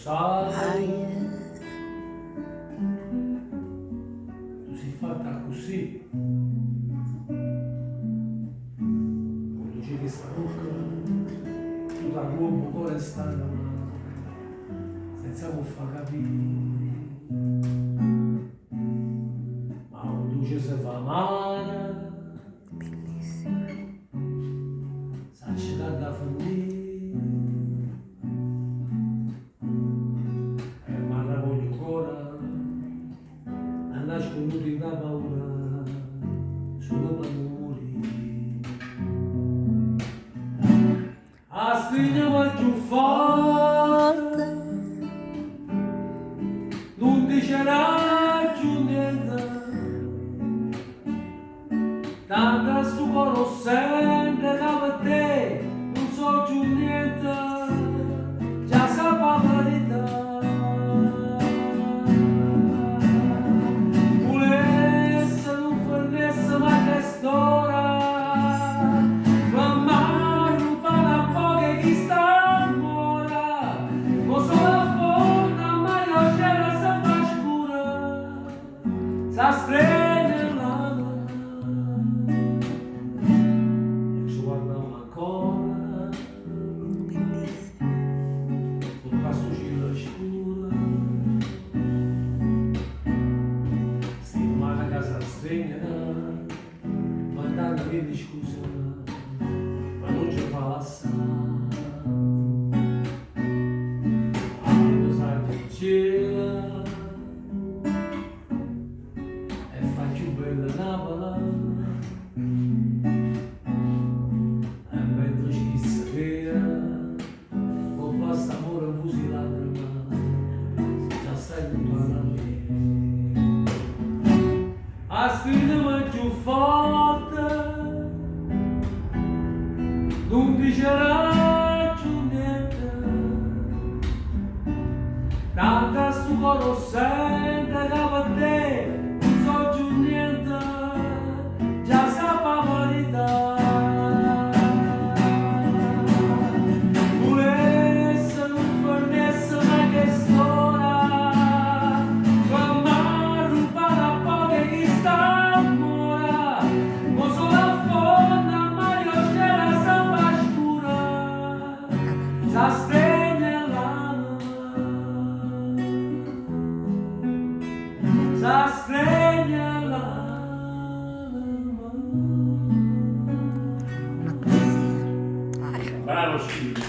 sai, tu sei fatta così, con luce di sta bocca, tu da uomo cuore sta senza può far capire, ma un luce si fa male, bellissimo. s'accetta da finire. Nasconuti da paura solo per morire, a stringere più forte, non dicerà più niente, tanto sto cuore sempre da per te, non so più niente, già sa la verità. Sa strenella e ci guardiamo ancora, Bellissimo. con questo cielo scuro, stiamo alla casa stretta, mandando chiedi scusa, ma non ci fa passare. Quando sai che c'è bella Napoli, e mentre ci sapeva, con basta amore fusilato, già stai lontano a me. A stridere più forte, non dicerà più niente, tanto sto cuore sempre da per te. Già sa la verità, volesse non fornesse mai che storia, come rubare a poche chi sta mora, ma solo a fondo a Mario c'è la sua scura, sa stregna l'anima, sa stregna l'anima. Una poesia. Bravo Scillo.